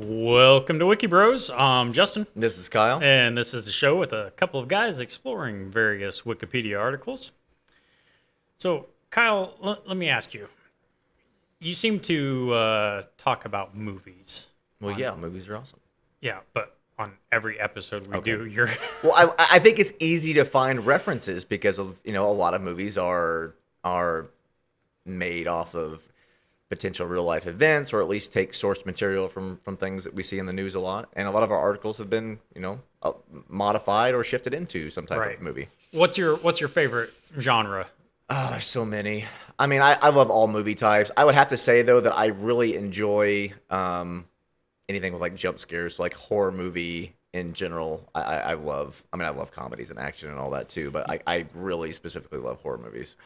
Welcome to Wiki Bros. I'm Justin, This is Kyle. and this is the show with a couple of guys exploring various Wikipedia articles. So, Kyle, let me ask you. You seem to talk about movies. Well, yeah, movies are awesome. Yeah, but on every episode we Okay. do, you're Well, I think it's easy to find references because of a lot of movies are made off of potential real life events, or at least take source material from things that we see in the news a lot. And a lot of our articles have been modified or shifted into some type Right. of movie. What's your favorite genre? Oh, there's so many. I mean, I love all movie types. I would have to say though that I really enjoy anything with like jump scares, like horror movie in general. I love. I mean, I love comedies and action and all that too. But I really specifically love horror movies.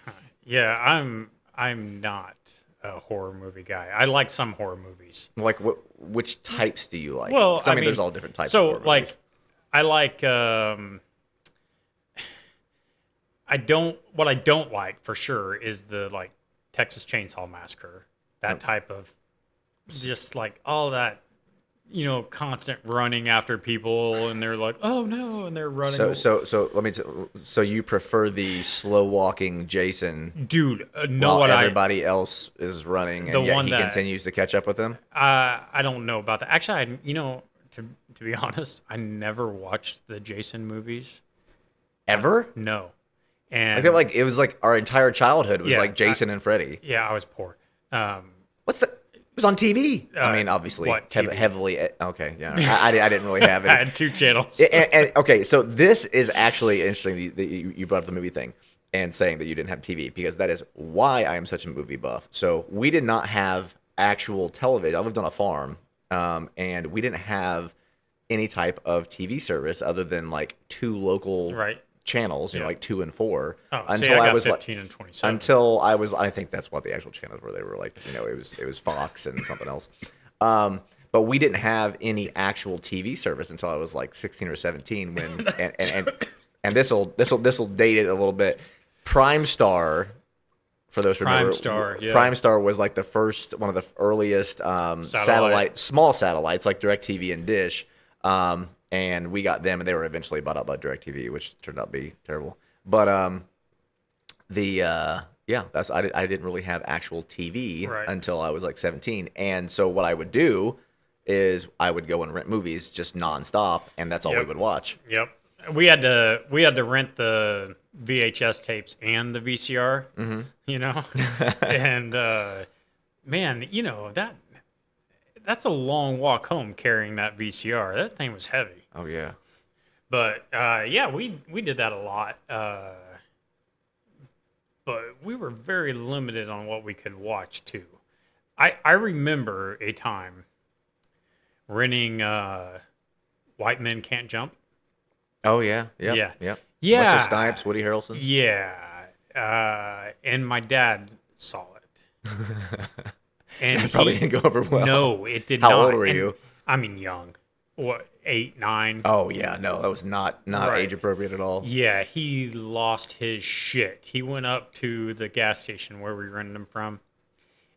Yeah, I'm not a horror movie guy. I like some horror movies. Like, which types do you like? Well, 'Cause, I mean, there's all different types. So, of horror movies. I like. What I don't like for sure is the Texas Chainsaw Massacre. That type of, just like all that, constant running after people, and they're like, oh no, and they're running. So let me. So you prefer the slow walking Jason? Dude, While everybody else is running, The and yet one he that- continues to catch up with them. I don't know about that. Actually, to be honest, I never watched the Jason movies. Ever? No, I and feel like it was like our entire childhood was Yeah, like Jason and Freddy. yeah, I was poor. What's the? It was on TV. I mean, obviously, what TV? heavily. Okay, yeah. I didn't really have I it. had two channels. And okay, so this is actually interesting that you brought up the movie thing and saying that you didn't have TV, because that is why I am such a movie buff. So we did not have actual television. I lived on a farm, and we didn't have any type of TV service other than like two local Right. channels, Yeah. like 2 and 4. Oh, until see, I I got was 15 like and 27. until I was, I think that's what the actual channels were. They were like, it was Fox and something else. But we didn't have any actual TV service until I was like 16 or 17 when and this'll date it a little bit. Prime Star, for those who remember, Prime Star, yeah. Prime Star was like one of the earliest small satellites like DirecTV and Dish. And we got them, and they were eventually bought out by DirecTV, which turned out to be terrible. But I didn't really have actual TV Right. until I was like 17. And so what I would do is I would go and rent movies just nonstop, and that's all we Yep. would watch. Yep. We had to rent the VHS tapes and the VCR, and man, that's a long walk home carrying that VCR. That thing was heavy. Oh yeah. But yeah, we did that a lot. But we were very limited on what we could watch too. I remember a time renting White Men Can't Jump. Oh yeah. Yep. Yeah. Yep. Yeah. Wesley Snipes, Woody Harrelson. Yeah. And my dad saw it. And Probably he- didn't go over well. No, it did How not. old were And- you? I mean, young. What, 8, 9? Oh yeah, no, that was not Right. age appropriate at all. Yeah, he lost his shit. He went up to the gas station where we rented him from,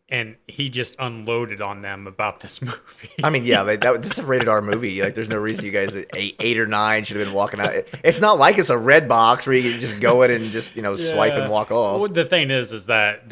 and he just unloaded on them about this movie. I mean, yeah, this is a rated R movie. Like, there's no reason you guys at eight or 9 should have been walking out. It's not like it's a red box where you can just go in and just swipe and walk off. Well, the thing is that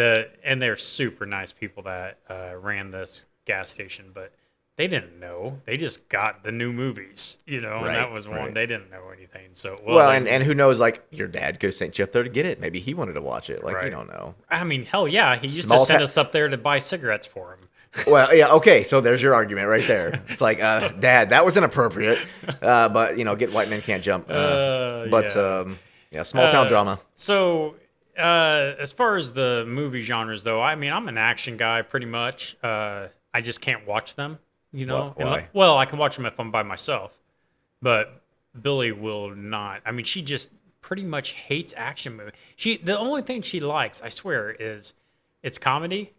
and they're super nice people that ran this gas station, but they didn't know. They just got the new movies, and Right, that was one. right. They didn't know anything. So Well, and who knows? Like, your dad could have sent you up there to get it. Maybe he wanted to watch it. Like, Right. you don't know. I mean, hell yeah, he used Small to send ta- us up there to buy cigarettes for him. Well, yeah, okay. So there's your argument right there. It's like, Dad, that was inappropriate. But get White Men Can't Jump. Yeah. Small town drama. So, as far as the movie genres, though, I mean, I'm an action guy pretty much. I just can't watch them, Why? Well, I can watch them if I'm by myself, but Billy will not. I mean, she just pretty much hates action movies. The only thing she likes, I swear, is it's comedy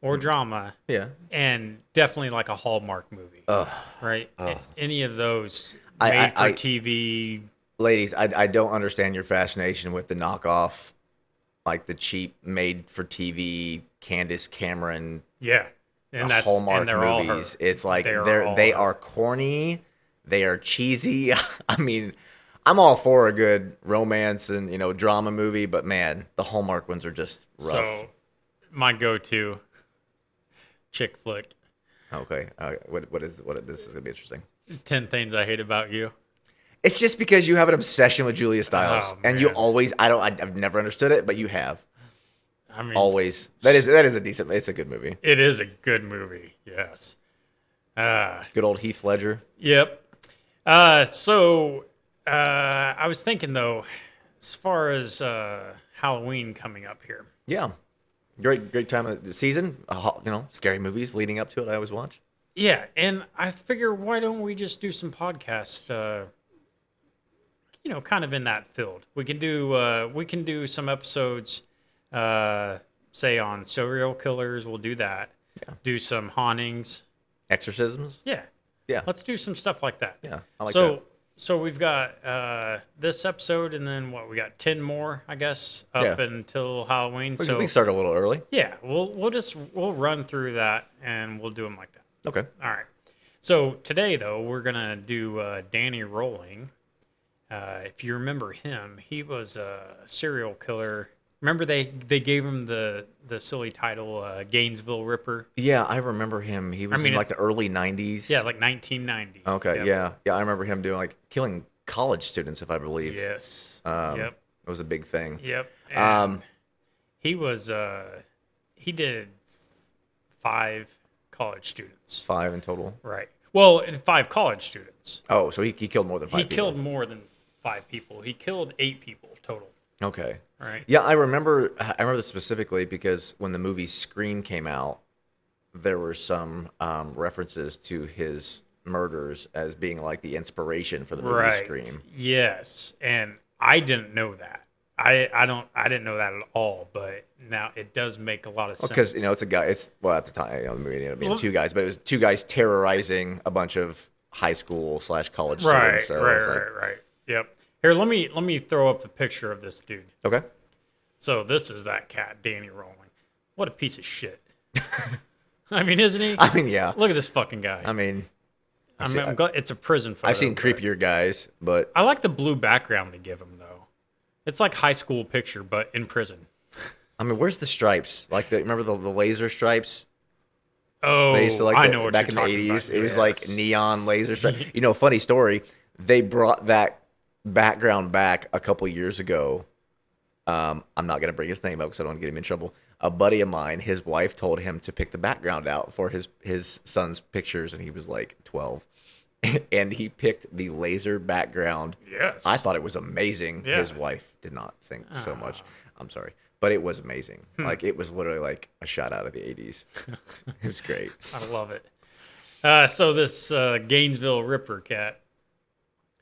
or drama, Yeah. and definitely like a Hallmark movie, right? Any of those made for TV. Ladies, I don't understand your fascination with the knockoff, like the cheap made for TV Candace Cameron Yeah. And the Hallmark they're all her. movies. It's like all they her. are corny, they are cheesy. I mean, I'm all for a good romance and drama movie, but man, the Hallmark ones are just rough. So, my go-to chick flick. Okay, this is gonna be interesting. 10 Things I Hate About You. It's just because you have an obsession with Julia Stiles, Oh, and you man. always I've never understood it, but you have I mean, always. That is a decent. It's a good movie. it is a good movie. Yes. Good old Heath Ledger. Yep. I was thinking though, as far as Halloween coming up here. Yeah, great time of the season. Scary movies leading up to it. I always watch. Yeah, and I figure why don't we just do some podcasts? Kind of in that field. We can do some episodes, say on serial killers. We'll do that. Yeah. Do some hauntings. Exorcisms. Yeah. Yeah. Let's do some stuff like that. Yeah, I like that. So we've got this episode, and then we got 10 more, I guess, up until Halloween. We can start a little early. Yeah, we'll run through that, and we'll do them like that. Okay. All right. So today, though, we're gonna do Danny Rowling. If you remember him, he was a serial killer. Remember they gave him the silly title Gainesville Ripper. Yeah, I remember him. He was in like the early 90s. Yeah, like 1990. Okay, Yep. yeah. I remember him doing like killing college students, if I believe. Yes. It was a big thing. Yep. And he was he did 5 college students. 5 in total. Right. Well, 5 college students. Oh, so he killed more than 5 He people. killed more than 5 people. He killed 8 people total. Okay. Right. Yeah, I remember this specifically because when the movie Scream came out, there were some references to his murders as being like the inspiration for the movie Scream. Yes, and I didn't know that. I didn't know that at all, but now it does make a lot of sense. Because it's a guy. At the time, the movie ended up being 2 guys, but it was 2 guys terrorizing a bunch of high school / college students. So right. Yep. Here, let me throw up a picture of this dude. Okay. So this is that cat, Danny Rowling. What a piece of shit. I mean, isn't he? I mean, yeah. Look at this fucking guy. I mean, I'm glad it's a prison photo. I've seen creepier guys, but I like the blue background they give him though. It's like high school picture, but in prison. I mean, where's the stripes? Like remember the laser stripes? Oh, They used to I know what back you're in the talking 80s. about. It was like neon laser stripes. Funny story. They brought that background back a couple years ago. I'm not gonna bring his name up because I don't want to get him in trouble. A buddy of mine, his wife told him to pick the background out for his son's pictures, and he was like 12, and he picked the laser background. Yes. I thought it was amazing. Yeah. His wife did not think so much. I'm sorry, but it was amazing. Like it was literally like a shot out of the 80s. It was great. I love it. So this Gainesville Ripper cat.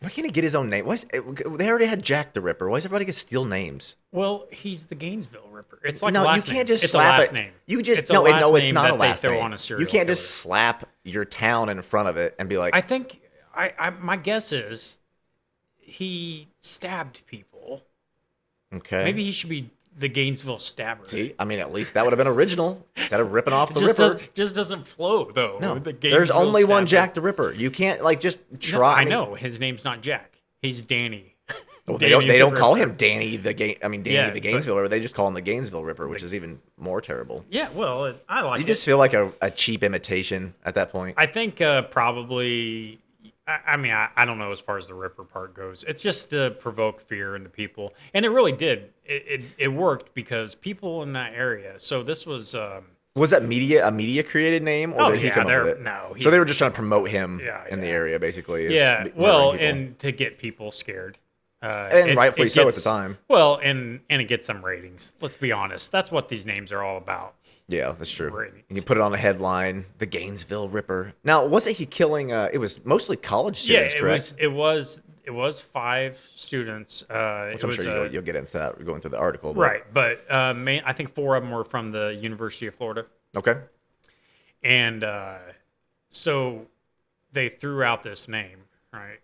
Why can't he get his own name? They already had Jack the Ripper. Why does everybody get steal names? Well, he's the Gainesville Ripper. It's like No, a you last can't name. just It's slap a last it. name. You just It's a no, last no, it's name not that a last they throw name. on a serial You can't killer. just slap your town in front of it and be like, I think my guess is he stabbed people. okay, Maybe he should be the Gainesville Stabber. See, I mean, at least that would have been original instead of ripping off the just Ripper. just doesn't flow though. No, The there's Gainesville only one Stabber. Jack the Ripper. You can't just No, try. I know his name's not Jack. He's Danny. Well, Danny they don't the call Ripper. him Danny the Yeah, the Gainesville Ripper. They just call him the Gainesville Ripper, which is even more terrible. Yeah, well, I like You it. just feel like a cheap imitation at that point. I think probably. I mean, I don't know as far as the Ripper part goes. It's just to provoke fear into people, and it really did. It worked because people in that area. So this was. Was that a media created name, or did he come up with it? No. So they were just trying to promote him in the yeah. area, basically. as Yeah, murdering well, people. and to get people scared. And rightfully so at the time. Well, and it gets some ratings. Let's be honest. That's what these names are all about. Yeah, that's true. Ratings. And you put it on a headline, the Gainesville Ripper. Now, wasn't he killing? It was mostly college students, correct? It was 5 students. Which I'm sure you'll get into that going through the article. But. Right, but I think 4 of them were from the University of Florida. Okay. And so they threw out this name, right?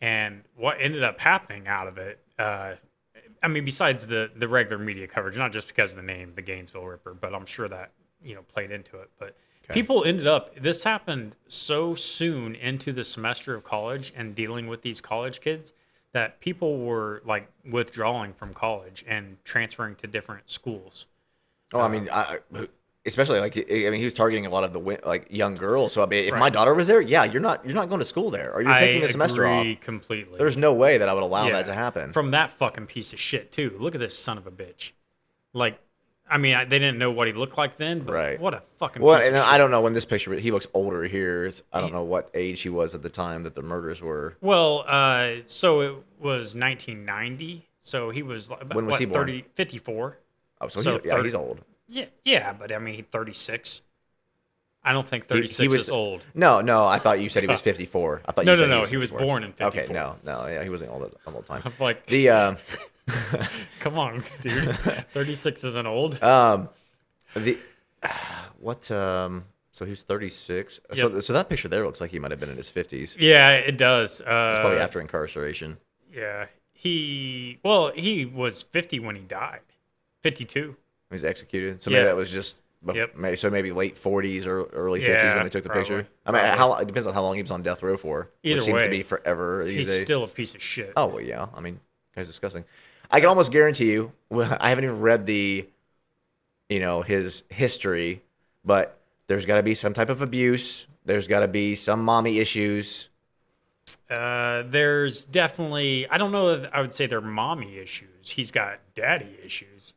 And what ended up happening out of it, I mean, besides the regular media coverage, not just because of the name, the Gainesville Ripper, but I'm sure that played into it. But People ended up, this happened so soon into the semester of college and dealing with these college kids that people were like withdrawing from college and transferring to different schools. Oh, I mean, especially like I mean, he was targeting a lot of the like young girls. So I mean, if my daughter was there, yeah, you're not going to school there, or you're taking the semester off. Completely. There's no way that I would allow that to happen. From that fucking piece of shit too. Look at this son of a bitch. Like, I mean, they didn't know what he looked like then, but what a fucking piece of shit. I don't know when this picture, he looks older here. I don't know what age he was at the time that the murders were. Well, so it was 1990. So he was about, when was he born? 54. Oh, so he's old. Yeah, but I mean, 36. I don't think 36 is old. No, I thought you said he was 54. I thought you said no, he was born in 54. Okay, no, yeah, he wasn't old all the time. I'm like, come on, dude. 36 isn't old. So he's 36. Yep. So that picture there looks like he might have been in his 50s. Yeah, it does. It's probably after incarceration. Yeah, he was 50 when he died. 52. He was executed. So maybe that was just. Maybe late 40s or early 50s when they took the picture. I mean, it depends on how long he was on death row for. Either which way, seems to be forever these days. He's still a piece of shit. Oh, well, yeah. I mean, guy's disgusting. I can almost guarantee you, I haven't even read his history, but there's got to be some type of abuse. There's got to be some mommy issues. There's definitely, I don't know that I would say they're mommy issues. He's got daddy issues.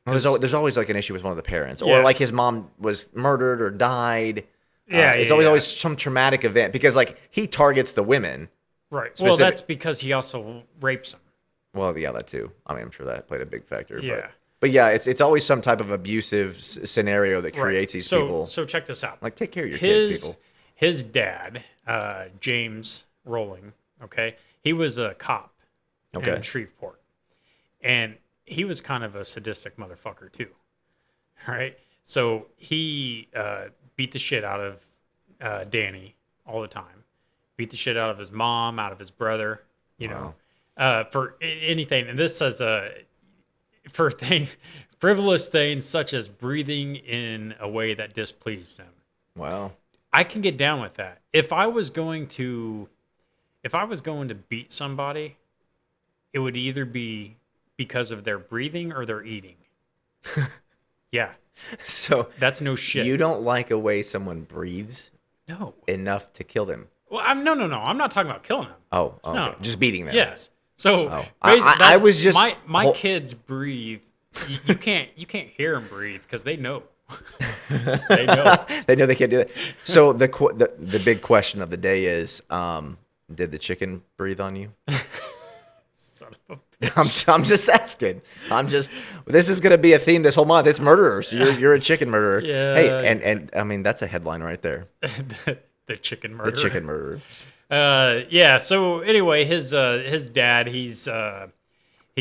Well, there's always like an issue with one of the parents, or like his mom was murdered or died. It's always some traumatic event because like he targets the women. Right. Well, that's because he also rapes them. Well, yeah, that too. I mean, I'm sure that played a big factor. Yeah. But yeah, it's always some type of abusive scenario that creates these people. So check this out. Like, take care of your kids, people. His dad, James Rowling, okay, he was a cop in Shreveport, and he was kind of a sadistic motherfucker too. All right, so he beat the shit out of Danny all the time. Beat the shit out of his mom, out of his brother. You know, for anything. And this says frivolous things such as breathing in a way that displeased him. Wow. I can get down with that. If I was going to beat somebody, it would either be because of their breathing or their eating. Yeah. So that's no shit. You don't like a way someone breathes? No. Enough to kill them? Well, I'm not talking about killing them. Oh, okay. No. Just beating them. Yes. So I was just my kids breathe. You can't hear them breathe because they know. They know. They know they can't do it. So the big question of the day is, did the chicken breathe on you? Son of a bitch. I'm just asking. This is gonna be a theme this whole month. It's murderers. You're a chicken murderer. Yeah. Hey, and I mean that's a headline right there. The chicken murderer. The chicken murderer. Yeah. So anyway, his dad, he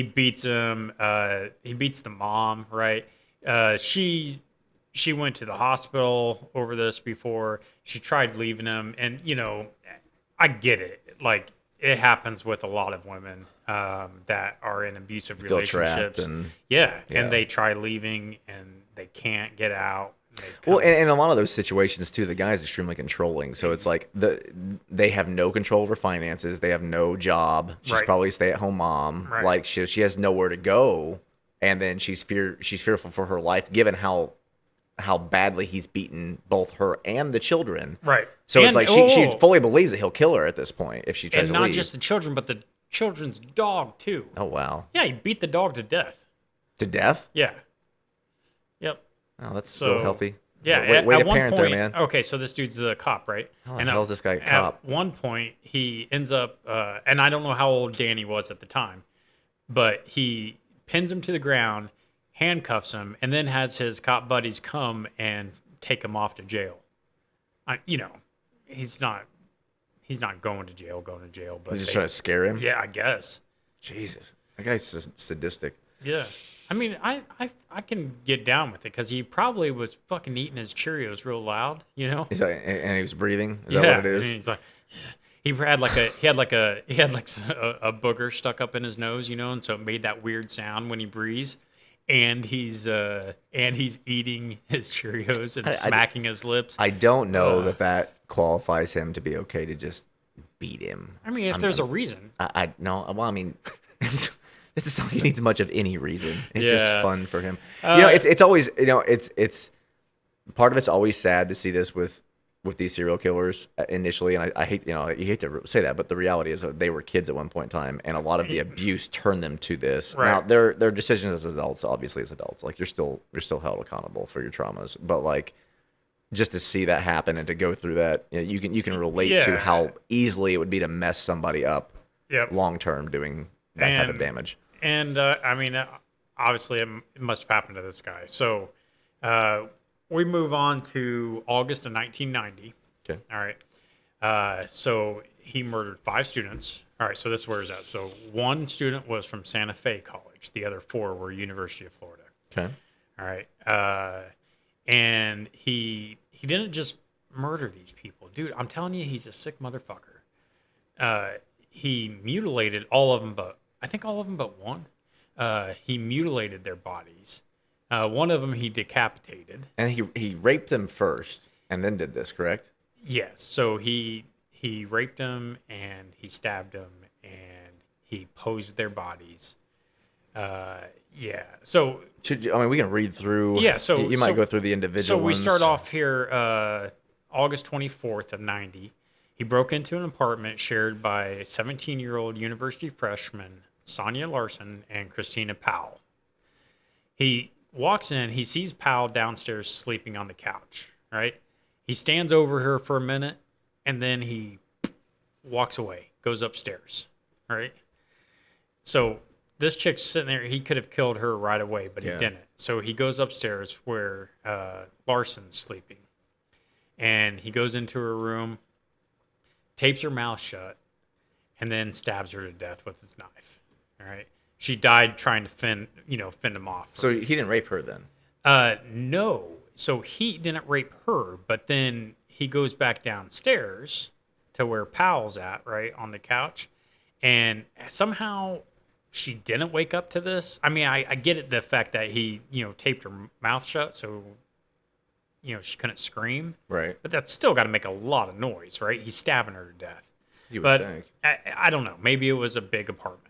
beats him. He beats the mom. Right. She went to the hospital over this before. She tried leaving him, and I get it. Like it happens with a lot of women that are in abusive relationships. And they try leaving and they can't get out. Well, and a lot of those situations too, the guy's extremely controlling. So it's like they have no control over finances. They have no job. She's probably a stay-at-home mom. Right. Like she has nowhere to go, and then she's fearful for her life, given how badly he's beaten both her and the children. Right. So it's like she fully believes that he'll kill her at this point if she tries to leave. And not just the children, but the children's dog too. Oh wow. Yeah, he beat the dog to death. To death? Yeah. Yep. Oh, that's so healthy. Yeah, way at to one parent point, there, man. Okay, so this dude's the cop, right? How the hell is this guy a cop? At one point, he ends up, and I don't know how old Danny was at the time, but he pins him to the ground, handcuffs him, and then has his cop buddies come and take him off to jail. He's not going to jail, but he's just trying to scare him. Yeah, I guess. Jesus, that guy's sadistic. Yeah. I mean, I can get down with it because he probably was fucking eating his Cheerios real loud, and he was breathing. Is that what it is? And he's like, he had a booger stuck up in his nose, and so it made that weird sound when he breathes. and he's eating his Cheerios and smacking his lips. I don't know that qualifies him to be okay to just beat him. I mean, if there's a reason. I no. Well, I mean, this is not he needs much of any reason. It's just fun for him. It's always it's part of it's always sad to see this with these serial killers initially, and I hate you hate to say that, but the reality is that they were kids at one point in time, and a lot of the abuse turned them to this. Right. Now their decisions as adults, obviously as adults, like you're still held accountable for your traumas, but like just to see that happen and to go through that, you can relate to how easily it would be to mess somebody up long term doing that type of damage. And I mean, obviously it must have happened to this guy. So we move on to August of 1990. Okay. All right. So he murdered 5 students. All right. So this is where he's at. So 1 student was from Santa Fe College. The other 4 were University of Florida. Okay. All right. And he didn't just murder these people. Dude, I'm telling you, he's a sick motherfucker. He mutilated all of them, I think all of them but 1. He mutilated their bodies. One of them he decapitated. And he raped them first and then did this, correct? Yes. So he raped them and he stabbed them and he posed their bodies. Yeah. So we can read through. Yeah. So you might go through the individual. So we start off here, August 24th of 90. He broke into an apartment shared by 17-year-old university freshman Sonia Larson and Christina Powell. He walks in. He sees Powell downstairs sleeping on the couch. Right. He stands over her for a minute, and then he walks away. Goes upstairs. Right. So this chick's sitting there. He could have killed her right away, but he didn't. So he goes upstairs where Larson's sleeping. And he goes into her room, tapes her mouth shut, and then stabs her to death with his knife. All right. She died trying to fend him off. So he didn't rape her then? No. So he didn't rape her, but then he goes back downstairs to where Powell's at, right, on the couch. And somehow she didn't wake up to this. I mean, I get it, the fact that he, taped her mouth shut so, she couldn't scream. Right. But that's still got to make a lot of noise, right? He's stabbing her to death. You would think. I don't know. Maybe it was a big apartment.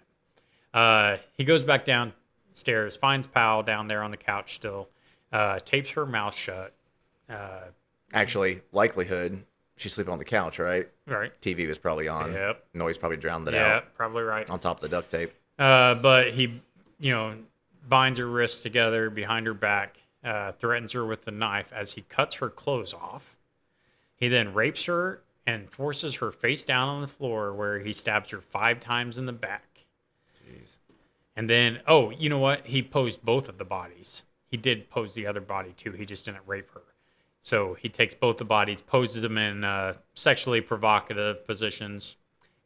He goes back downstairs, finds Powell down there on the couch still, tapes her mouth shut. Actually, likelihood, she's sleeping on the couch, right? Right. TV was probably on. Yep. Noise probably drowned it out. Yeah, probably right. On top of the duct tape. But he, binds her wrists together behind her back, threatens her with the knife as he cuts her clothes off. He then rapes her and forces her face down on the floor where he stabs her 5 times in the back. Jeez. And then, you know what? He posed both of the bodies. He did pose the other body too. He just didn't rape her. So he takes both the bodies, poses them in sexually provocative positions,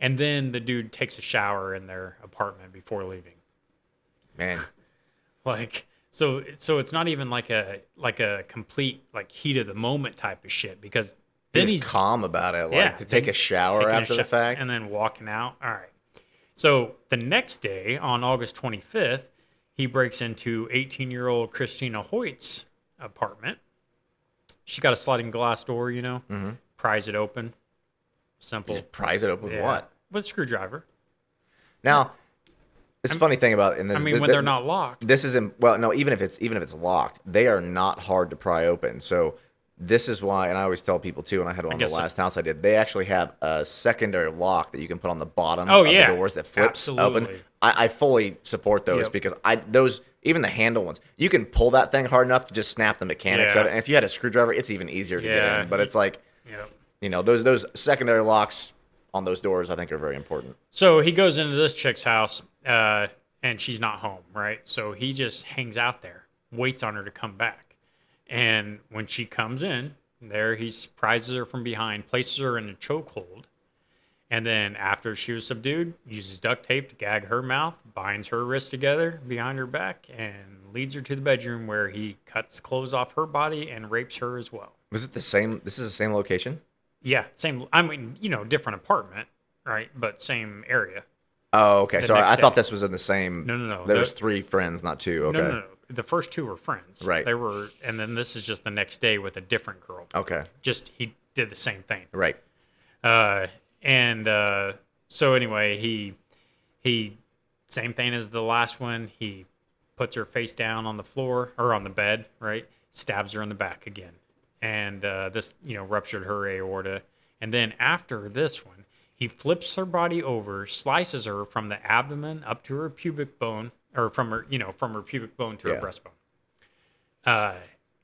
and then the dude takes a shower in their apartment before leaving. Man. So it's not even like a complete heat of the moment type of shit, because then he's calm about it, to take a shower after the fact and then walking out. All right. So the next day, on August 25th, he breaks into 18-year-old Christina Hoyt's apartment. She got a sliding glass door, pries it open. Simple. Just pries it open with what? With a screwdriver. Now, it's a funny thing about in this. When they're not locked. This is even if it's locked, they are not hard to pry open. So this is why, and I always tell people too, when I had one on the last house I did, they actually have a secondary lock that you can put on the bottom of the doors that flips open. I fully support those because even the handle ones, you can pull that thing hard enough to just snap the mechanics of it. And if you had a screwdriver, it's even easier to get in. But it's those secondary locks on those doors, I think, are very important. So he goes into this chick's house, and she's not home, right? So he just hangs out there, waits on her to come back. And when she comes in, there he surprises her from behind, places her in a chokehold. And then after she was subdued, uses duct tape to gag her mouth, binds her wrists together behind her back, and leads her to the bedroom where he cuts clothes off her body and rapes her as well. Was it the same? This is the same location? Yeah, same. Different apartment, right? But same area. Oh, okay. Sorry, I thought this was in the same. No. There was 3 friends, not 2. Okay. No. the first two were friends. Right. They were, and then this is just the next day with a different girl. Okay. Just he did the same thing. Right. So anyway, he same thing as the last one. He puts her face down on the floor or on the bed, right? Stabs her in the back again, and this ruptured her aorta. And then after this one, he flips her body over, slices her from the abdomen up to her pubic bone, or from her pubic bone to her breastbone.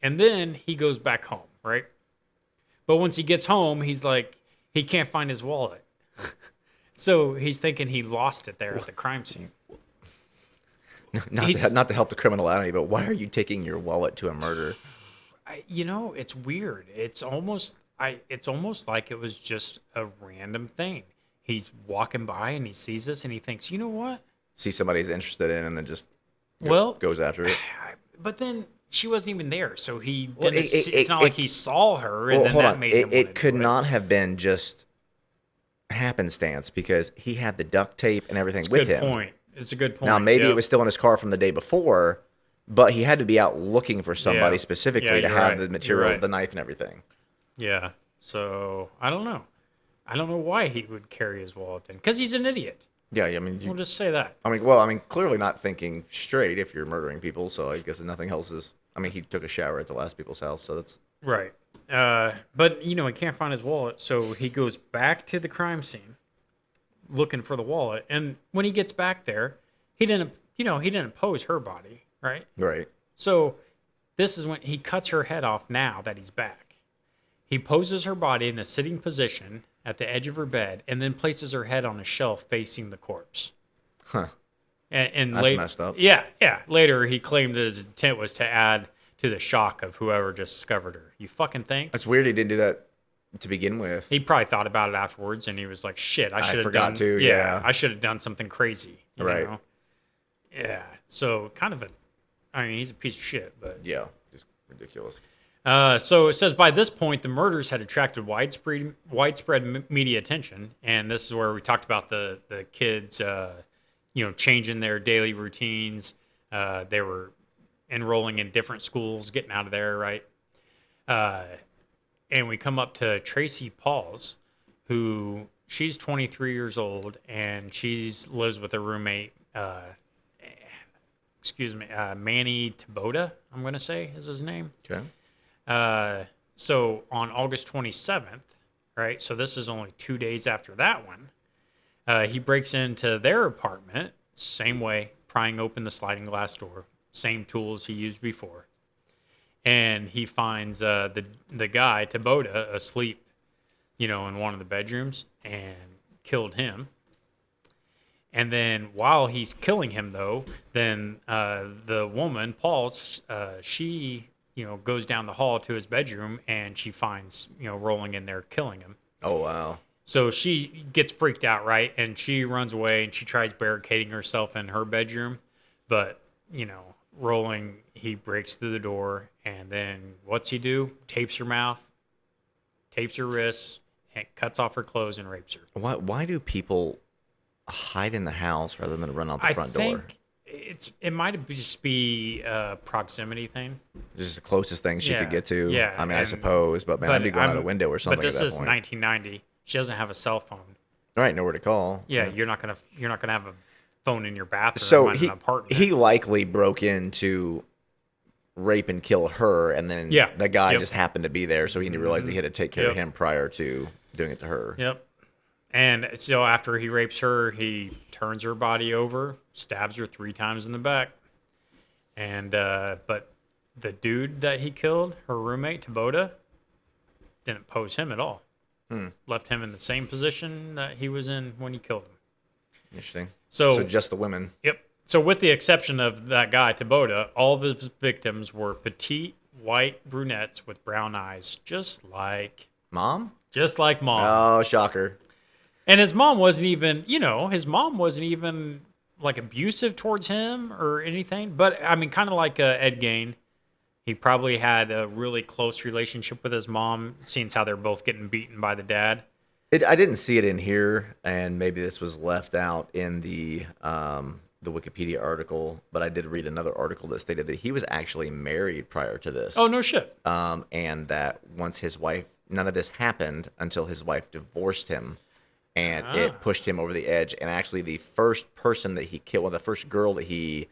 And then he goes back home, right? But once he gets home, he's like, he can't find his wallet. So he's thinking he lost it there at the crime scene. Not to help the criminal out any, but why are you taking your wallet to a murder? It's weird. It's almost like it was just a random thing. He's walking by and he sees this and he thinks, you know what? See somebody's interested in and then just goes after it. But then she wasn't even there, so he didn't. It's not like he saw her and then hold that on. made him. It could not have been just happenstance because he had the duct tape and everything with him. It's a good point. Now maybe it was still in his car from the day before, but he had to be out looking for somebody specifically to have the material, the knife and everything. Yeah. So I don't know. I don't know why he would carry his wallet then, because he's an idiot. Yeah, I mean, we'll just say that. I mean, clearly not thinking straight if you're murdering people. So I guess nothing else is. I mean, he took a shower at the last people's house, so that's right. But he can't find his wallet, so he goes back to the crime scene, looking for the wallet. And when he gets back there, he didn't pose her body, right? Right. So this is when he cuts her head off. Now that he's back, he poses her body in a sitting position at the edge of her bed, and then places her head on a shelf facing the corpse. Huh. And that's messed up. Yeah. Later, he claimed that his intent was to add to the shock of whoever discovered her. You fucking think? It's weird he didn't do that to begin with. He probably thought about it afterwards, and he was like, "Shit, I should have forgot to. Yeah, I should have done something crazy." You know? Yeah. So kind of he's a piece of shit, but yeah, just ridiculous. So it says by this point, the murders had attracted widespread media attention, and this is where we talked about the kids, changing their daily routines. They were enrolling in different schools, getting out of there, right? And we come up to Tracy Pauls, who she's 23 years old, and lives with a roommate. Manny Taboda, I'm going to say is his name. Okay. So on August 27th, right? So this is only 2 days after that one. He breaks into their apartment, same way, prying open the sliding glass door, same tools he used before. And he finds the guy, Taboda, asleep, in one of the bedrooms and killed him. And then while he's killing him, though, then the woman, Paul, she goes down the hall to his bedroom and she finds, Rowling in there killing him. Oh, wow. So she gets freaked out, right? And she runs away and she tries barricading herself in her bedroom. But, Rowling, he breaks through the door, and then what's he do? Tapes her mouth, tapes her wrists, and cuts off her clothes and rapes her. Why do people hide in the house rather than run out the front door? It might just be a proximity thing. Just the closest thing she could get to. Yeah, I mean, I suppose, but I'd be going out a window or something. But this at that is point. 1990. She doesn't have a cell phone. Right, nowhere to call. Yeah, you're not gonna have a phone in your bathroom. So in an apartment. he likely broke in to rape and kill her, and then the guy just happened to be there, so he didn't realize he had to take care of him prior to doing it to her. Yep. And so after he rapes her, he turns her body over, stabs her 3 times in the back. And but the dude that he killed, her roommate, Taboda, didn't pose him at all. Left him in the same position that he was in when he killed him. Interesting. So just the women. Yep. So with the exception of that guy, Taboda, all of his victims were petite, white brunettes with brown eyes, just like Mom? Just like Mom. Oh, shocker. And his mom wasn't even, like abusive towards him or anything. But I mean, kind of like Ed Gein. He probably had a really close relationship with his mom, seeing how they're both getting beaten by the dad. I didn't see it in here, and maybe this was left out in the the Wikipedia article, but I did read another article that stated that he was actually married prior to this. Oh, no shit. And that once his wife, none of this happened until his wife divorced him, and it pushed him over the edge. And actually, the first person that he killed, well, the first girl that he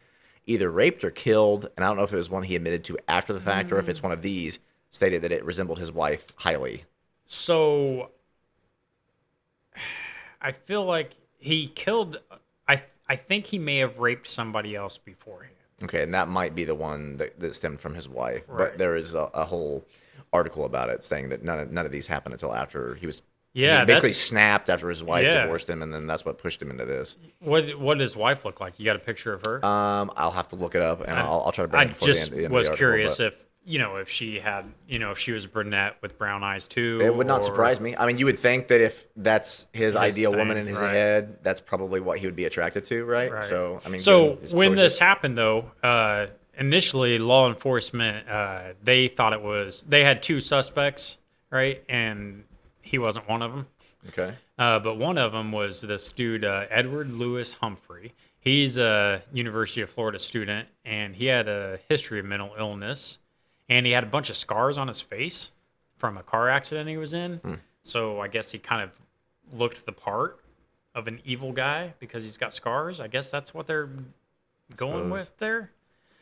either raped or killed, and I don't know if it was one he admitted to after the fact or if it's one of these, stated that it resembled his wife highly. So I feel like he killed. I think he may have raped somebody else beforehand. Okay, and that might be the one that stemmed from his wife. Right. But there is a whole article about it saying that none of these happened until after he was. Yeah, he basically snapped after his wife Yeah. divorced him, and then that's what pushed him into this. What does his wife look like? You got a picture of her? I'll have to look it up, and I'll try to bring I it before just the end was of the article, curious but if she had, if she was a brunette with brown eyes too. it would not or- surprise me. I mean, you would think that if that's his ideal thing, woman in his right. head, that's probably what he would be attracted to, right? Right. So, I mean, So given his when choices- this happened, though, initially law enforcement they thought they had two suspects, right, and he wasn't one of them. okay, But one of them was this dude, Edward Lewis Humphrey. He's a University of Florida student, and he had a history of mental illness, and he had a bunch of scars on his face from a car accident he was in. So I guess he kind of looked the part of an evil guy because he's got scars. I guess that's what they're going suppose. with there.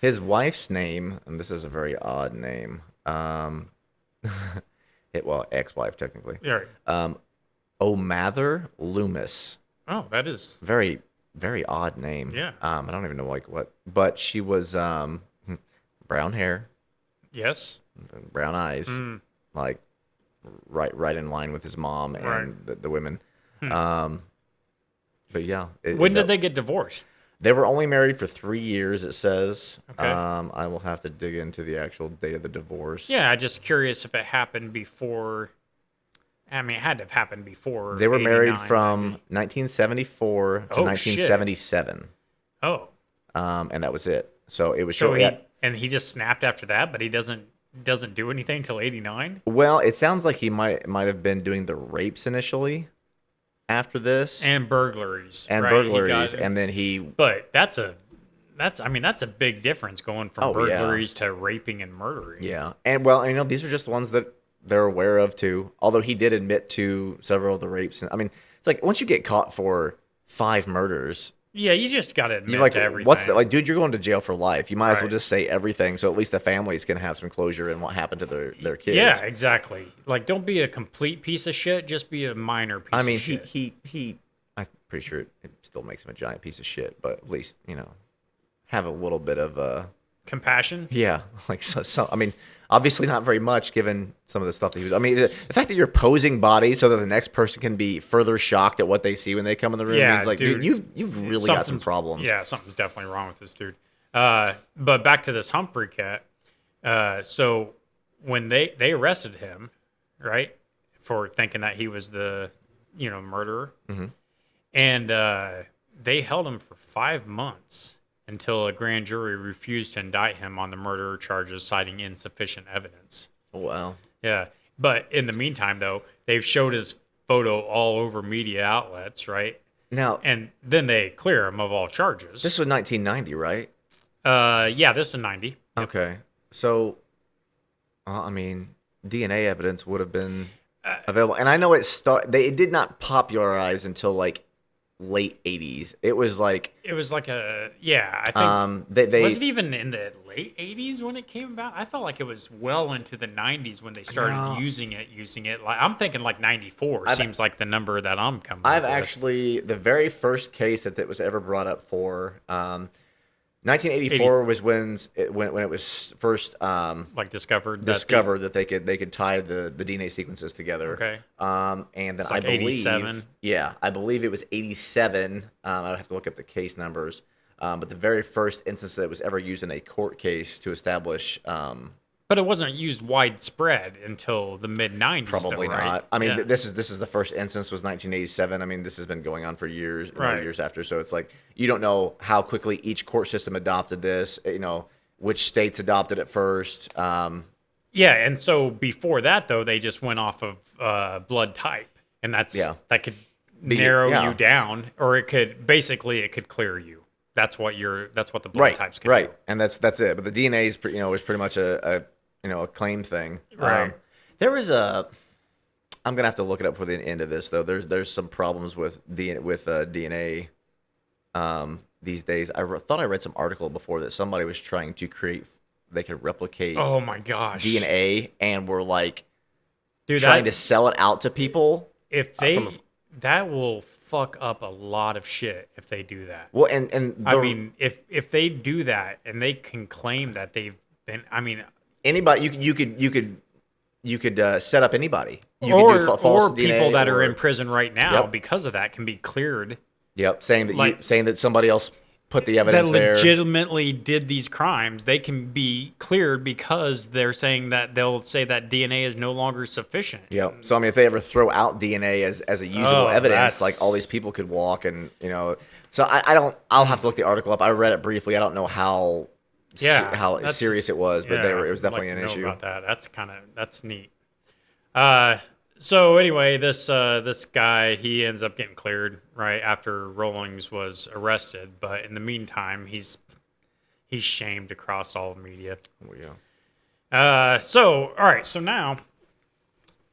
his wife's name, and this is a very odd name. Ex-wife technically. Yeah. O'Mather Loomis. Oh, that is. Very, very odd name. Yeah. I don't even know what, but she was brown hair, Yes. brown eyes, like right in line with his mom and Right. the women. But yeah. When did they get divorced? They were only married for 3 years, it says. Okay. I will have to dig into the actual date of the divorce. Yeah, I'm just curious if it happened before. I mean, it had to have happened before. They were married 89, from maybe. 1974 to Oh, shit. 1977. Oh, And that was it. So it was so shortly he just snapped after that, but he doesn't do anything till 89. Well, it sounds like he might have been doing the rapes initially after this. And burglaries. And right? burglaries, and then he But that's a big difference going from Oh, yeah. burglaries to raping and murdering. yeah. And well, these are just ones that they're aware of too. Although he did admit to several of the rapes. I mean, it's like once you get caught for 5 murders, Yeah, you just got to admit you're like, to everything. what's the, like, dude? You're going to jail for life. You might as well Right. just say everything, so at least the families can have some closure in what happened to their kids. Yeah, exactly. Like, don't be a complete piece of shit. Just be a minor piece I mean, of shit. he. I'm pretty sure it still makes him a giant piece of shit, but at least have a little bit of Compassion. yeah, like so. I mean, obviously not very much given some of the stuff that he was. I mean, the fact that you're posing bodies so that the next person can be further shocked at what they see when they come in the room Yeah, means, like, dude, you've really got some Something's- problems. Yeah, something's definitely wrong with this dude. But back to this Humphrey cat. So when they arrested him, right, for thinking that he was the murderer, and they held him for 5 months until a grand jury refused to indict him on the murder charges, citing insufficient evidence. Wow. Yeah. But in the meantime, though, they've showed his photo all over media outlets, right? Now, And then they clear him of all charges. this was 1990, right? Yeah, this is 90. Okay. So, I mean, DNA evidence would have been available, and I know it did not popularize until like late 80s. It was like It was like I think. they Was it even in the late 80s when it came about? I felt like it was well into the 90s when they started No. using it. Like I'm thinking like 94 seems like the number that I'm coming I've up with. actually the very first case that was ever brought up for 1984 was when it was first like discovered that they could tie the DNA sequences together. Okay. And then like I believe 87. Yeah, I believe it was 87. I'd have to look up the case numbers. But the very first instance that it was ever used in a court case to establish But it wasn't used widespread until the mid 90s. probably though, right? not. I mean, Yeah. this is the first instance was 1987. I mean, this has been going on for years, Right. years after. So it's like you don't know how quickly each court system adopted this. Which states adopted it first. Yeah, and so before that though, they just went off of blood type, and that could narrow yeah. you down, or it could clear you. That's what the blood Right, types can right, do. and that's it. But the DNA is is pretty much a claim thing. Right. There was a. I'm gonna have to look it up for the end of this though. There's some problems with DNA these days. Thought I read some article before that somebody was trying to create. They could replicate Oh my gosh. DNA and were like Dude, trying to sell it out to people. if they that will fuck up a lot of shit if they do that. Well, and I mean, if they do that and they can claim that they've been, I mean, anybody you could set up anybody. You or could do false DNA, people that are in prison right now Yep. because of that can be cleared. Yep, saying that somebody else put the evidence That there. legitimately did these crimes, they can be cleared because they're saying that they'll say that DNA is no longer sufficient. Yep. So I mean, if they ever throw out DNA as a usable evidence, that's- like all these people could walk and So I don't. I'll have to look the article up. I read it briefly. I don't know how that's- serious it was, but it was I'd definitely like an to know issue. about that. That's neat. So anyway, this guy, he ends up getting cleared right after Rawlings was arrested, but in the meantime, he's shamed across all the media. Oh, yeah. So all right, so now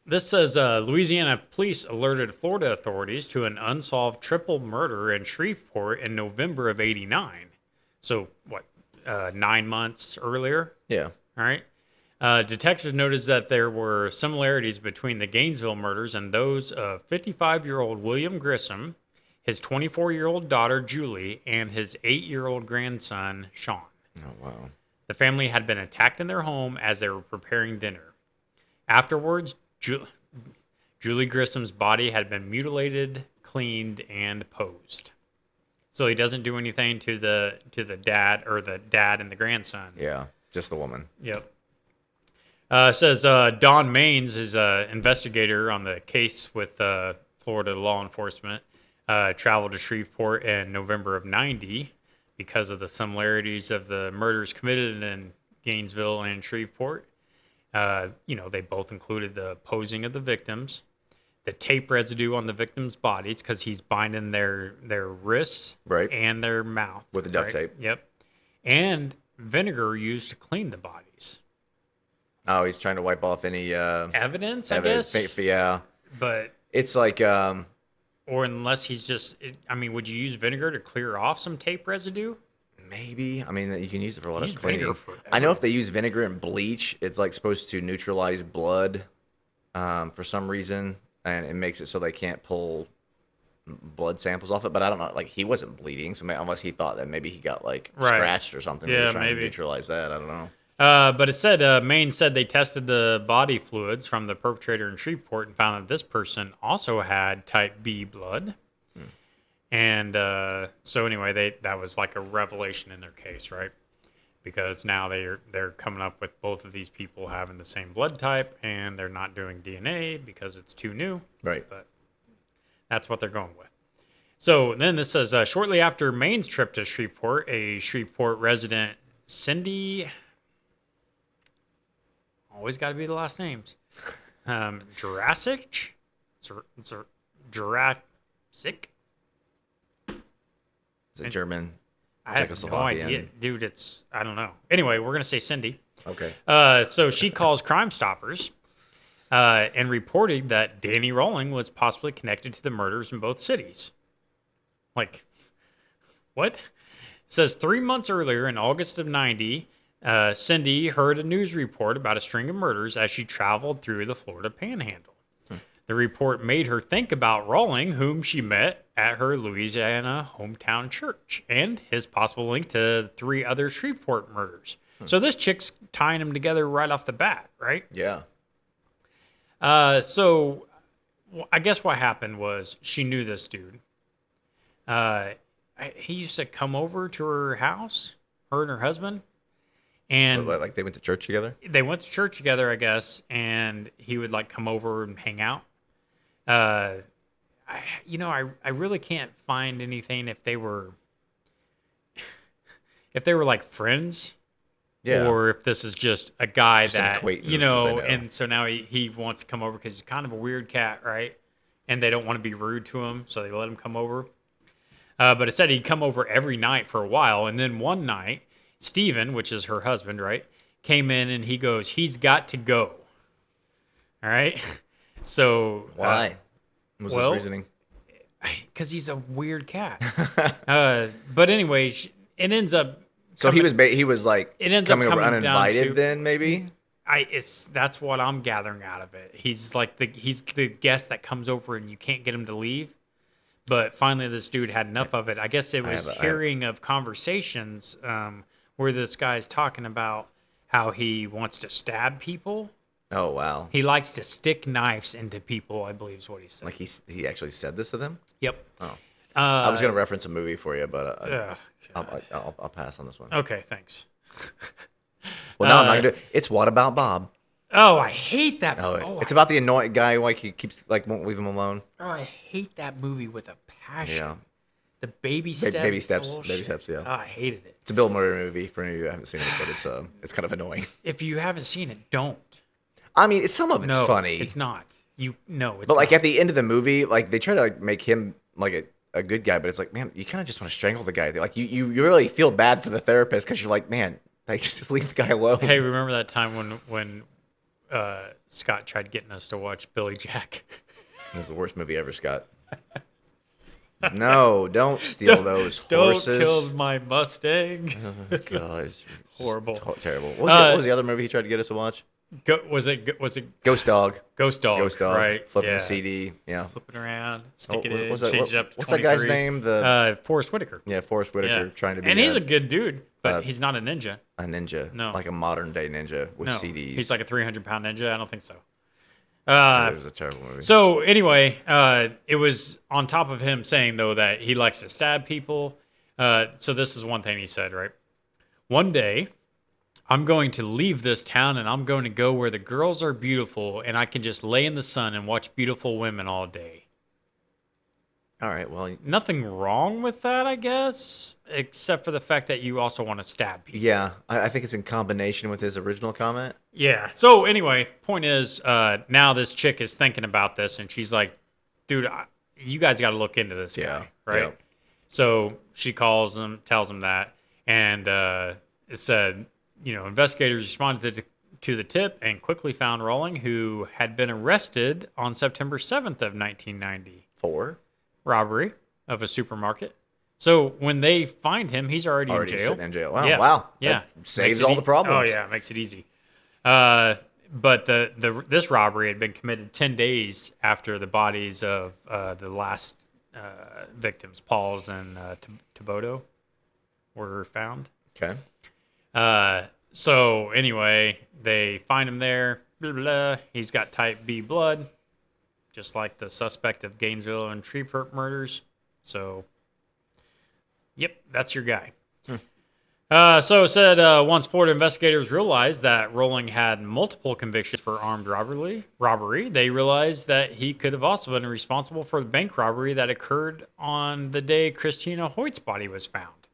this says Louisiana police alerted Florida authorities to an unsolved triple murder in Shreveport in November of '89. So what, 9 months earlier? Yeah. All right. Detectives noticed that there were similarities between the Gainesville murders and those of 55-year-old William Grissom, his 24-year-old daughter Julie, and his 8-year-old grandson Sean. Oh wow. The family had been attacked in their home as they were preparing dinner. Afterwards, Julie Grissom's body had been mutilated, cleaned, and posed. So he doesn't do anything to the dad or the dad and the grandson. Yeah. Just the woman. Yep. Says Don Maines is an investigator on the case with Florida law enforcement. Traveled to Shreveport in November of '90 because of the similarities of the murders committed in Gainesville and Shreveport. They both included the posing of the victims, the tape residue on the victims' bodies because he's binding their wrists Right. and their mouth With the duct tape. Yep, and vinegar used to clean the bodies. Oh, he's trying to wipe off any Evidence, I evidence. guess. Yeah. But It's like or unless he's just, would you use vinegar to clear off some tape residue? maybe. I mean, you can use it for a lot Use of cleaning. vinegar for I know if they use vinegar and bleach, it's like supposed to neutralize blood for some reason, and it makes it so they can't pull blood samples off it. But I don't know. Like he wasn't bleeding, so unless he thought that maybe he got like Right. scratched or something, he Yeah, was trying maybe. to neutralize that. I don't know. But it said Maine said they tested the body fluids from the perpetrator in Shreveport and found that this person also had type B blood. And so anyway, that was like a revelation in their case, right? Because now they're coming up with both of these people having the same blood type, and they're not doing DNA because it's too new. Right. But that's what they're going with. So then this says shortly after Maine's trip to Shreveport, a Shreveport resident, Cindy. Always got to be the last names. Jurassic? Jurassic? Is it German? I have no Czechoslovakian? idea. Dude, I don't know. Anyway, we're going to say Cindy. Okay. So she calls Crime Stoppers and reported that Danny Rowling was possibly connected to the murders in both cities. Like, what? It says 3 months earlier, in August of '90, Cindy heard a news report about a string of murders as she traveled through the Florida Panhandle. The report made her think about Rowling, whom she met at her Louisiana hometown church, and his possible link to 3 other Shreveport murders. So this chick's tying them together right off the bat, right? Yeah. So I guess what happened was she knew this dude. He used to come over to her house, her and her husband. And Like they went to church together? they went to church together, I guess, and he would like come over and hang out. I really can't find anything if they were like friends, Yeah. or if this is just a guy Just an that acquaintance that they know. and so now he wants to come over because he's kind of a weird cat, right? And they don't want to be rude to him, so they let him come over. But it said he'd come over every night for a while, and then one night, Steven, which is her husband, right, came in and he goes, "He's got to go." All right. So Why? What was his reasoning? Because he's a weird cat. But anyway, it ends up. So he was like It ends up coming over coming down uninvited. to- Then maybe. That's what I'm gathering out of it. He's like he's the guest that comes over and you can't get him to leave. But finally, this dude had enough of it. I guess it was hearing of conversations where this guy's talking about how he wants to stab people. Oh wow. He likes to stick knives into people, I believe is what he said. Like he actually said this to them. Yep. Oh. I was gonna reference a movie for you, but I'll pass on this one. Okay, thanks. Well, no, I'm not gonna do it. It's What About Bob? Oh, I hate that. It's about the annoying guy like he keeps like won't leave him alone. Oh, I hate that movie with a passion. Yeah. The baby steps. Baby steps. Bullshit. Baby steps. Yeah. Oh, I hated it. It's a Bill Murray movie for any of you who haven't seen it, but it's kind of annoying. If you haven't seen it, don't. I mean, some of it's No, funny. it's not. But like at the end of the movie, like they try to like make him like a good guy, but it's like, man, you kind of just want to strangle the guy. Like you really feel bad for the therapist because you're like, man, like just leave the guy alone. Hey, remember that time when Scott tried getting us to watch Billy Jack? It was the worst movie ever, Scott. No, don't steal those horses. Don't kill my Mustang. Oh, God, it's horrible, terrible. What was the other movie he tried to get us to watch? Was it Ghost Dog? Ghost Dog, right? Flipping yeah. the CD, yeah. Flip it around, stick it in, What's change it up to what's that guy's name? Forrest Whitaker. Yeah, Forrest Whitaker trying to be. And he's a good dude, but he's not a ninja. A ninja, no, like a modern day ninja with CDs. He's like a 300-pound ninja. I don't think so. It was a terrible movie. So anyway, it was on top of him saying though that he likes to stab people. So this is one thing he said, right? One day, I'm going to leave this town and I'm going to go where the girls are beautiful and I can just lay in the sun and watch beautiful women all day. All right, well, nothing wrong with that, I guess, except for the fact that you also want to stab people. Yeah, I think it's in combination with his original comment. Yeah. So anyway, point is, now this chick is thinking about this and she's like, dude, you guys got to look into this guy, right? Yeah. So she calls him, tells him that, and it said, investigators responded to the tip and quickly found Rowling, who had been arrested on September 7th of 1990 for robbery of a supermarket. So when they find him, he's already in jail. Sitting in jail. Wow, yeah. wow. Yeah. That saves all the problems. Oh yeah, it makes it easy. But this robbery had been committed 10 days after the bodies of the last victims, Pauls and Thibodeau, were found. Okay. So anyway, they find him there. Blah, blah, blah. He's got type B blood, just like the suspect of Gainesville and Ripper murders. So, yep, that's your guy. So it said once Florida investigators realized that Rowling had multiple convictions for armed robbery, they realized that he could have also been responsible for the bank robbery that occurred on the day Christina Hoyt's body was found.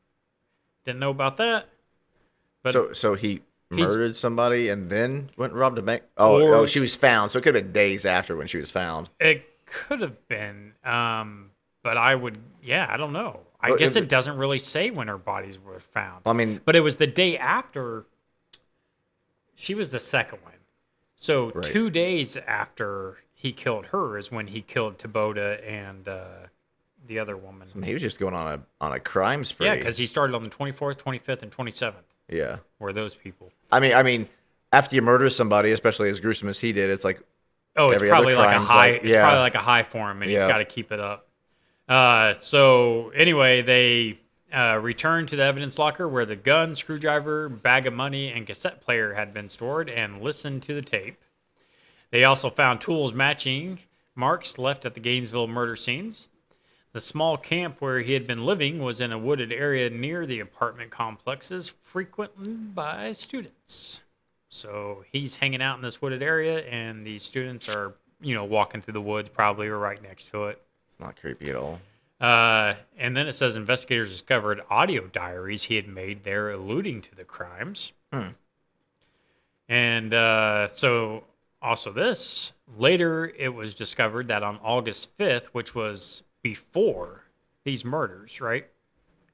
Didn't know about that. But so he murdered somebody and then went and robbed a bank? Oh, she was found. So it could have been days after when she was found. It could have been. But I don't know. I guess it doesn't really say when her bodies were found. I mean, but it was the day after. She was the second one. So 2 days after he killed her is when he killed Thibodeau and the other woman. He was just going on a crime spree. Yeah, because he started on the 24th, 25th, and 27th. Yeah. Were those people. I mean, after you murder somebody, especially as gruesome as he did, it's like it's probably like a high. It's probably like a high for him, and he's got to keep it up. So anyway, they returned to the evidence locker where the gun, screwdriver, bag of money, and cassette player had been stored and listened to the tape. They also found tools matching marks left at the Gainesville murder scenes. The small camp where he had been living was in a wooded area near the apartment complexes frequented by students. So he's hanging out in this wooded area, and these students are, walking through the woods, probably, or right next to it. It's not creepy at all. And then it says investigators discovered audio diaries he had made there alluding to the crimes. And so also later it was discovered that on August 5th, which was before these murders, right?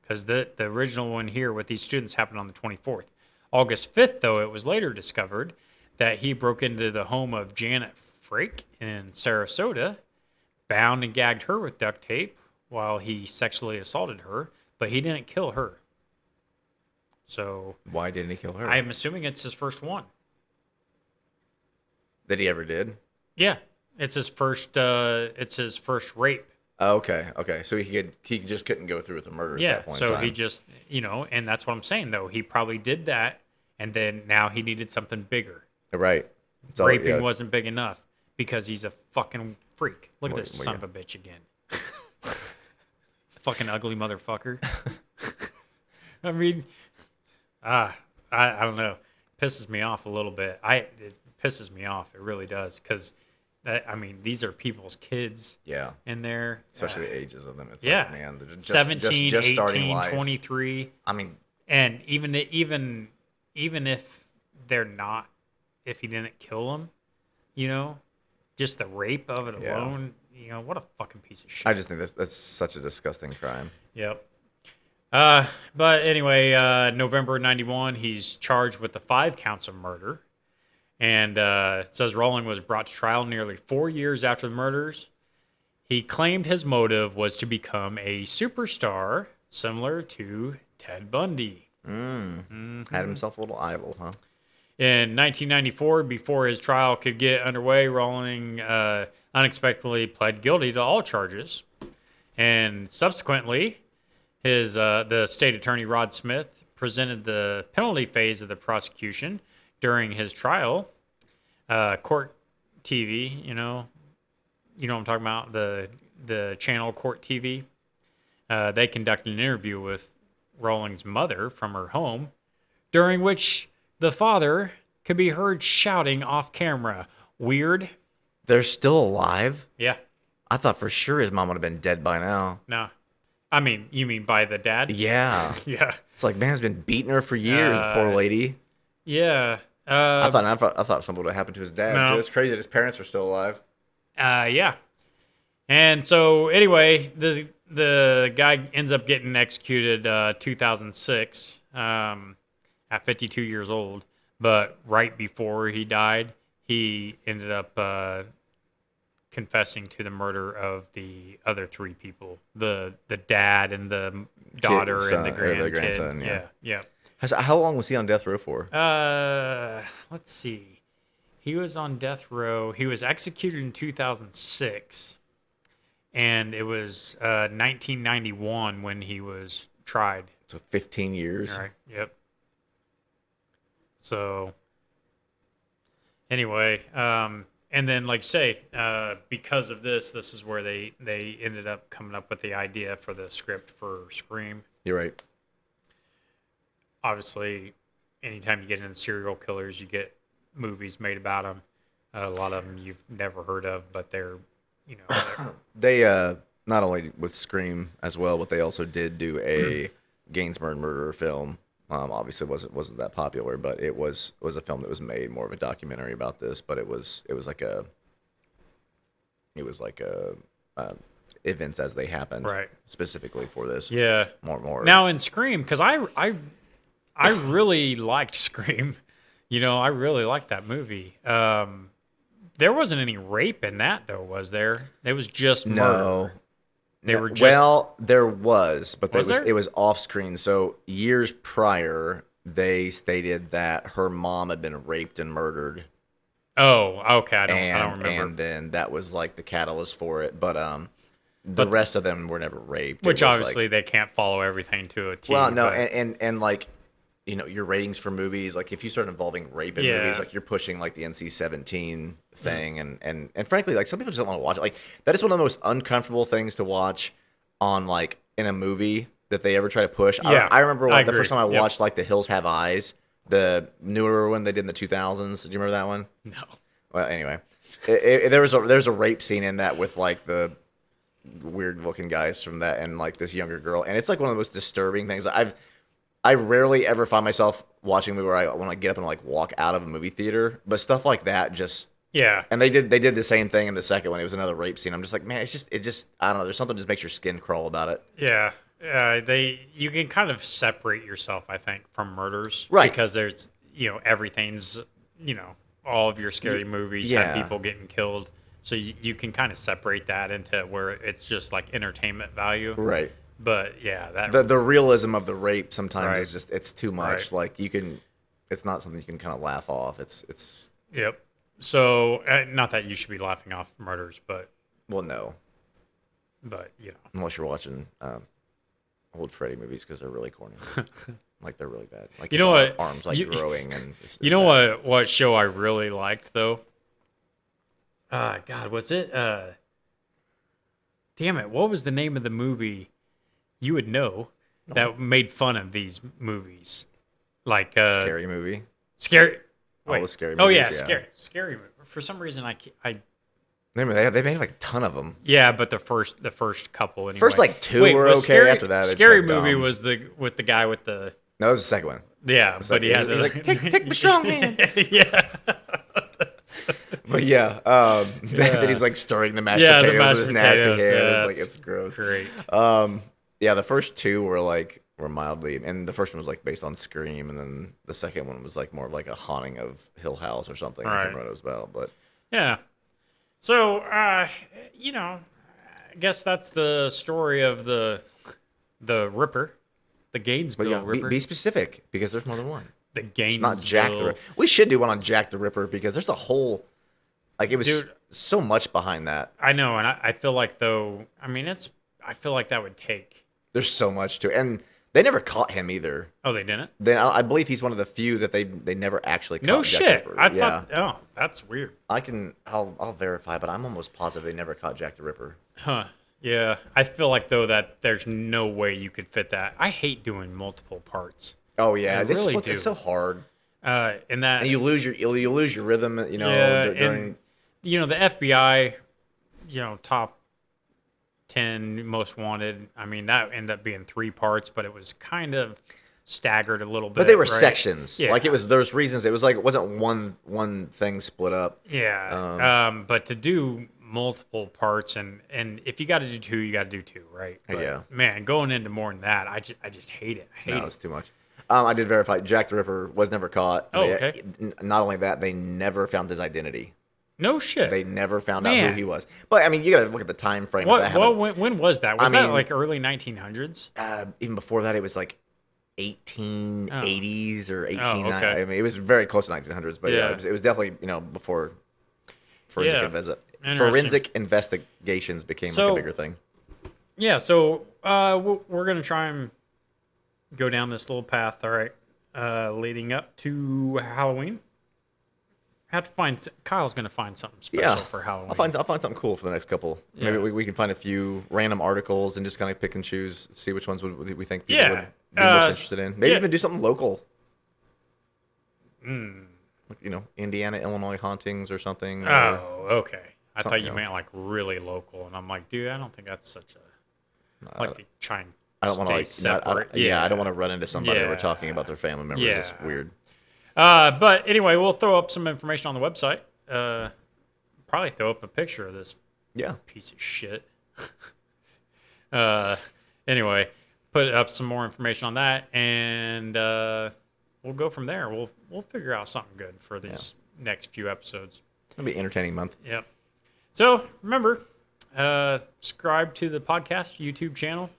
Because the original one here with these students happened on the 24th. August 5th, though, it was later discovered that he broke into the home of Janet Frake in Sarasota, bound and gagged her with duct tape while he sexually assaulted her, but he didn't kill her. So why didn't he kill her? I'm assuming it's his first one. That he ever did? Yeah, it's his first. It's his first rape. Oh, okay. So he just couldn't go through with the murder at that point. So he just, and that's what I'm saying though. He probably did that, and then now he needed something bigger. Right. Raping wasn't big enough because he's a fucking freak. Look at this son of a bitch again. Fucking ugly motherfucker. I mean, I don't know. It pisses me off a little bit. It pisses me off. It really does. Because, these are people's kids. Yeah. In there. Especially the ages of them. It's yeah. like, man, they're just 17, just 18, starting life. 23. I mean. And even if they're not, if he didn't kill them, just the rape of it alone, what a fucking piece of shit. I just think that's such a disgusting crime. Yep. But anyway, November 91, he's charged with the 5 counts of murder. And it says Rowling was brought to trial nearly 4 years after the murders. He claimed his motive was to become a superstar, similar to Ted Bundy. Had himself a little idol, huh? In 1994, before his trial could get underway, Rowling unexpectedly pled guilty to all charges. And subsequently, the state attorney, Rod Smith, presented the penalty phase of the prosecution during his trial. Court TV, you know what I'm talking about, the channel Court TV. They conducted an interview with Rowling's mother from her home, during which the father could be heard shouting off camera. Weird. They're still alive? Yeah. I thought for sure his mom would have been dead by now. No. I mean, you mean by the dad? Yeah. Yeah. It's like, man's been beating her for years, poor lady. Yeah. I thought something would have happened to his dad. No. Too. It's crazy that his parents are still alive. Yeah. And so anyway, the guy ends up getting executed 2006 at 52 years old. But right before he died, he ended up confessing to the murder of the other 3 people, the dad and the daughter and the grandson. Yeah. How long was he on death row for? Let's see. He was on death row. He was executed in 2006, and it was 1991 when he was tried. So 15 years. All right. Yep. So anyway, and then like say, because of this is where they ended up coming up with the idea for the script for Scream. You're right. Obviously, anytime you get into serial killers, you get movies made about them. A lot of them you've never heard of, but they're, They not only with Scream as well, but they also did do a Gainesville Murder film. Obviously, wasn't that popular, but it was a film that was made, more of a documentary about this. But it was like events as they happened, right? Specifically for this, yeah. More now in Scream, because I really liked Scream. I really liked that movie. There wasn't any rape in that, though, was there? It was just murder. They were just... Well, there was, but it was off screen. So years prior, they stated that her mom had been raped and murdered. Oh, okay. I don't remember. And then that was like the catalyst for it. But the rest of them were never raped. Which obviously they can't follow everything to a T. Well, no, and like, your ratings for movies, like if you start involving rape in movies, like you're pushing like the NC-17 thing, and frankly, like some people just don't want to watch it. Like that is one of the most uncomfortable things to watch on like in a movie that they ever try to push. Yeah, I remember the first time I watched like The Hills Have Eyes, the newer one they did in the 2000s. Do you remember that one? No. Well, anyway, there's a rape scene in that with like the weird looking guys from that and like this younger girl, and it's like one of the most disturbing things I rarely ever find myself watching a movie where I want to get up and like walk out of a movie theater, but stuff like that just Yeah. And they did the same thing in the second one. It was another rape scene. I'm just like, man, it just I don't know. There's something that just makes your skin crawl about it. Yeah. You can kind of separate yourself, I think, from murders. Right. Because there's, everything's, all of your scary movies have people getting killed. So you can kind of separate that into where it's just like entertainment value. Right. But yeah, the realism of the rape sometimes Right. is just it's too much. Right. Like it's not something you can kind of laugh off. It's Yep. So not that you should be laughing off murders, but no, unless you're watching old Freddy movies because they're really corny. Like they're really bad. Like what? arms like growing and it's what show I really liked though? God, was it? Damn it! What was the name of the movie? You would know that made fun of these movies, like scary movie. Scary. All Wait. the scary Oh movies. yeah, scary movie. For some reason, I. They made like a ton of them. Yeah, but the first couple anyway. First like two were okay. Scary, After that, scary it's movie dumb. was with the guy with the. No, it was the second one. Yeah, It's but like, he had he's the, like take my strong hand. Yeah. But then he's like stirring the mashed potatoes the mashed with his nasty potatoes, hand. yeah, It's gross. Great. The first two were mildly, and the first one was like based on Scream, and then the second one was like more of like a haunting of Hill House or something. I can't remember what it was about, but Yeah. So, I guess that's the story of the Ripper, the Gainesville Ripper. be specific because there's more than one. The Gainesville. It's not Jack the Ripper. We should do one on Jack the Ripper because there's a whole, like it was so much behind that. I know, and I feel like though, I feel like that would take. There's so much to it, and they never caught him either. Oh, they didn't? Then I believe he's one of the few that they never actually caught. No Jack shit. the Ripper. I thought. Oh, that's weird. I'll verify, but I'm almost positive they never caught Jack the Ripper. Huh. Yeah. I feel like though that there's no way you could fit that. I hate doing multiple parts. Oh yeah, I really do. It's so hard. And you lose your rhythm. During. And the FBI, top 10 most wanted. I mean, that ended up being 3 parts, but it was kind of staggered a little bit. But they were right? sections. Yeah. Like there's reasons. It was like it wasn't one thing split up. Yeah. But to do multiple parts and if you got to do 2, you got to do 2, right? But, Yeah. Man, going into more than that, I just hate it. I hate it. It's too much. I did verify Jack the Ripper was never caught. Oh, okay. Not only that, they never found his identity. No shit. They never found out who he was. But I mean, you got to look at the time frame. When was that? Was that like early 1900s? Even before that, it was like 1880s or 1890s. okay. I mean, it was very close to 1900s. But Yeah. it was definitely before forensic investigations became like a bigger thing. Yeah, so we're going to try and go down this little path, all right, leading up to Halloween. Kyle's going to find something special for Halloween. I'll find something cool for the next couple. Yeah. Maybe we can find a few random articles and just kind of pick and choose, see which ones we think people would be most interested in. Maybe even do something local. Indiana, Illinois hauntings or something. Oh, okay. I thought you else. meant like really local, and I'm like, dude, I don't think that's such a like to try and I don't want to separate. I don't want to run into somebody that we're talking about their family member. Yeah. It's weird. But anyway, we'll throw up some information on the website. Probably throw up a picture of this piece of shit. Anyway, put up some more information on that, and we'll go from there. We'll figure out something good for these next few episodes. It'll be an entertaining month. Yep. So remember, subscribe to the podcast YouTube channel.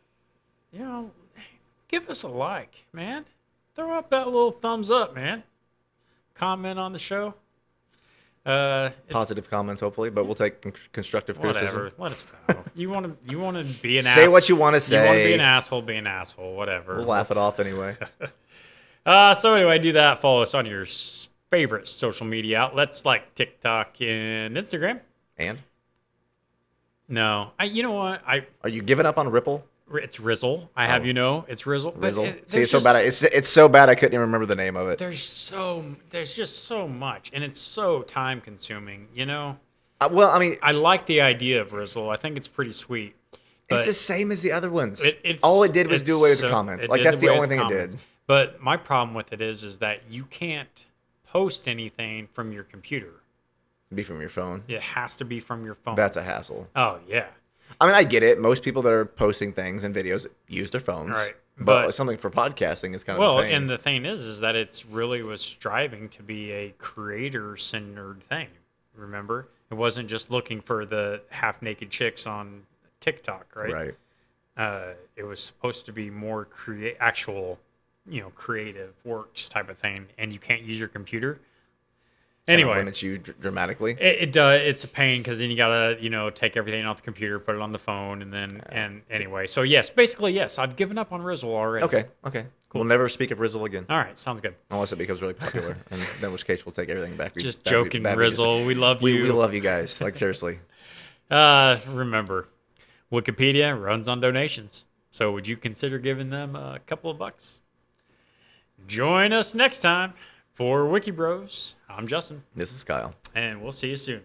Give us a like, man. Throw up that little thumbs up, man. Comment on the show. Positive comments, hopefully, but we'll take constructive criticism. Whatever. Let us know. You want to be an say what you want to say. You want to be an asshole, be an asshole. Whatever. We'll laugh it off anyway. So anyway, do that. Follow us on your favorite social media outlets like TikTok and Instagram. And? No. You know what? Are you giving up on Ripple? It's Rizzle. It's Rizzle. Rizzle. See, it's so bad. It's so bad I couldn't even remember the name of it. There's just so much, and it's so time consuming. Well, I mean, I like the idea of Rizzle. I think it's pretty sweet. It's the same as the other ones. It's all it did was do away with the comments. Like that's the only thing it did. But my problem with it is that you can't post anything from your computer. Be from your phone. It has to be from your phone. That's a hassle. Oh, yeah. I mean, I get it. Most people that are posting things and videos use their phones. Right. But something for podcasting is kind of well, a pain. and the thing is that it's really was striving to be a creator-centered thing. Remember? It wasn't just looking for the half-naked chicks on TikTok, right? Right. It was supposed to be more actual, creative works type of thing, and you can't use your computer. Anyway, limits you dramatically. It does. It's a pain because then you gotta, take everything off the computer, put it on the phone, and then anyway. So yes, basically yes, I've given up on Rizzle already. Okay. Cool. We'll never speak of Rizzle again. All right, sounds good. Unless it becomes really popular, and in which case we'll take everything back. Just joking, Rizzle. We love you. We love you guys. Like seriously. Remember, Wikipedia runs on donations. So would you consider giving them a couple of bucks? Join us next time for Wiki Bros. I'm Justin. This is Kyle. And we'll see you soon.